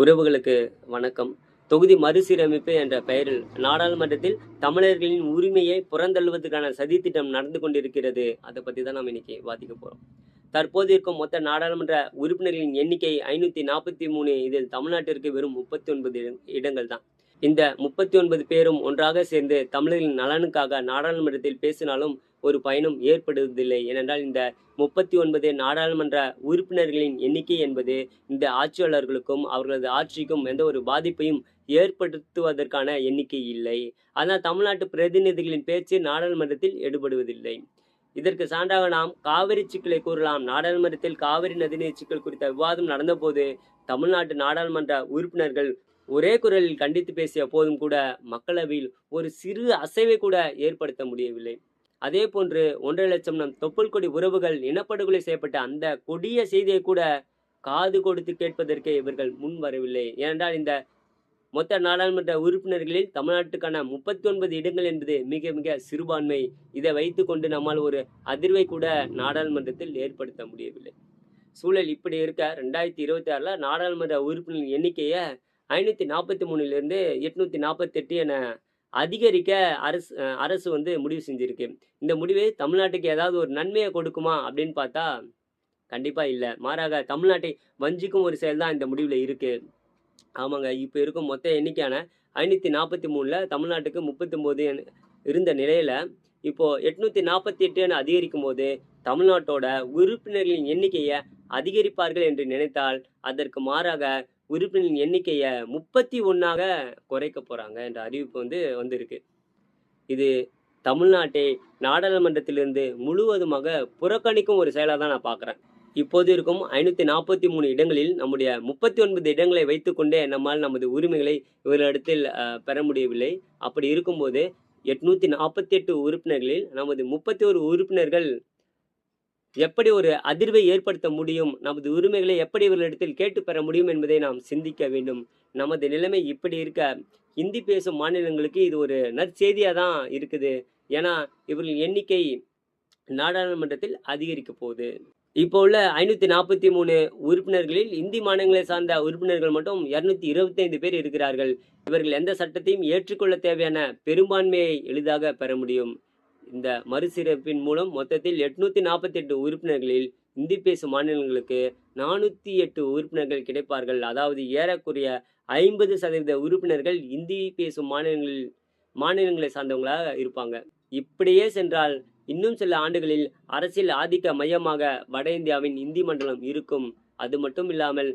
உறவுகளுக்கு வணக்கம். தொகுதி மறுசீரமைப்பு என்ற பெயரில் நாடாளுமன்றத்தில் தமிழர்களின் உரிமையை புறந்தள்ளுவதற்கான சதித்திட்டம் நடந்து கொண்டிருக்கிறது. அதை பற்றி தான் நாம் இன்னைக்கு விவாதிக்க போகிறோம். தற்போது இருக்கும் மொத்த நாடாளுமன்ற உறுப்பினர்களின் எண்ணிக்கை 543. இதில் தமிழ்நாட்டிற்கு வெறும் 39 இடங்கள் தான். இந்த 39 பேரும் ஒன்றாக சேர்ந்து தமிழர்களின் நலனுக்காக நாடாளுமன்றத்தில் பேசினாலும் ஒரு பயனும் ஏற்படுவதில்லை. ஏனென்றால் இந்த 39 நாடாளுமன்ற உறுப்பினர்களின் எண்ணிக்கை என்பது இந்த ஆட்சியாளர்களுக்கும் அவர்களது ஆட்சிக்கும் எந்த ஒரு பாதிப்பையும் ஏற்படுத்துவதற்கான எண்ணிக்கை இல்லை. ஆனால் தமிழ்நாட்டு பிரதிநிதிகளின் பேச்சு நாடாளுமன்றத்தில் எடுபடுவதில்லை. இதற்கு சான்றாக நாம் காவிரி சிக்கலை கூறலாம். நாடாளுமன்றத்தில் காவிரி நதிநீர் சிக்கல் குறித்த விவாதம் நடந்தபோது தமிழ்நாட்டு நாடாளுமன்ற உறுப்பினர்கள் ஒரே குரலில் கண்டித்து பேசிய போதும் கூட மக்களவையில் ஒரு சிறு அசைவை கூட ஏற்படுத்த முடியவில்லை. அதே போன்று 1.5 லட்சம் நம் தொப்புள் கொடி உறவுகள் இனப்படுகொலை செய்யப்பட்ட அந்த கொடிய செய்தியை கூட காது கொடுத்து கேட்பதற்கு இவர்கள் முன் வரவில்லை. ஏனென்றால் இந்த மொத்த நாடாளுமன்ற உறுப்பினர்களில் தமிழ்நாட்டுக்கான 39 இடங்கள் என்பது மிக மிக சிறுபான்மை. இதை வைத்துக்கொண்டு நம்மால் ஒரு அதிர்வை கூட நாடாளுமன்றத்தில் ஏற்படுத்த முடியவில்லை. சூழல் இப்படி இருக்க 2026 நாடாளுமன்ற உறுப்பினர்களின் எண்ணிக்கையை 543 848 என அதிகரிக்க அரசு முடிவு செஞ்சிருக்கு. இந்த முடிவு தமிழ்நாட்டுக்கு ஏதாவது ஒரு நன்மையை கொடுக்குமா அப்படின்னு பார்த்தா கண்டிப்பா இல்லை. மாறாக தமிழ்நாட்டை வஞ்சிக்கும் ஒரு செயல் தான் இந்த முடிவில் இருக்கு. ஆமாங்க, இப்போ இருக்கும் மொத்த எண்ணிக்கையான 543 தமிழ்நாட்டுக்கு 39 இருந்த நிலையில இப்போ 848 என அதிகரிக்கும் போது தமிழ்நாட்டோட உறுப்பினர்களின் எண்ணிக்கையை அதிகரிப்பார்கள் என்று நினைத்தால் அதற்கு மாறாக உறுப்பினரின் எண்ணிக்கையை 31ஆக குறைக்க போறாங்க என்ற அறிவிப்பு வந்திருக்கு. இது தமிழ்நாட்டை நாடாளுமன்றத்திலிருந்து முழுவதுமாக புறக்கணிக்கும் ஒரு செயலாக தான் நான் பார்க்குறேன். இப்போது இருக்கும் 543 இடங்களில் நம்முடைய 39 இடங்களை வைத்துக்கொண்டே நம்மால் நமது உரிமைகளை இவர்களிடத்தில் பெற முடியவில்லை. அப்படி இருக்கும்போது 848 உறுப்பினர்களில் நமது 31 உறுப்பினர்கள் எப்படி ஒரு அதிர்வை ஏற்படுத்த முடியும், நமது உரிமைகளை எப்படி இவர்களிடத்தில் கேட்டு பெற முடியும் என்பதை நாம் சிந்திக்க வேண்டும். நமது நிலைமை இப்படி இருக்க ஹிந்தி பேசும் மாநிலங்களுக்கு இது ஒரு நற்செய்தியாக தான் இருக்குது. ஏன்னா இவர்களின் எண்ணிக்கை நாடாளுமன்றத்தில் அதிகரிக்க போகுது. இப்போ உள்ள 543 உறுப்பினர்களில் இந்தி மாநிலங்களை சார்ந்த உறுப்பினர்கள் மட்டும் 225 பேர் இருக்கிறார்கள். இவர்கள் எந்த சட்டத்தையும் ஏற்றுக்கொள்ள தேவையான பெரும்பான்மையை எளிதாக பெற முடியும். இந்த மறுசீரமைப்பின் மூலம் மொத்தத்தில் 848 உறுப்பினர்களில் இந்தி பேசும் மாநிலங்களுக்கு 408 உறுப்பினர்கள் கிடைப்பார்கள். அதாவது ஏறக்குறைய 50% உறுப்பினர்கள் இந்தி பேசும் மாநிலங்களை சார்ந்தவங்களாக இருப்பாங்க. இப்படியே சென்றால் இன்னும் சில ஆண்டுகளில் அரசியல் ஆதிக்க மையமாக வட இந்தியாவின் இந்தி மண்டலம் இருக்கும். அது மட்டும் இல்லாமல்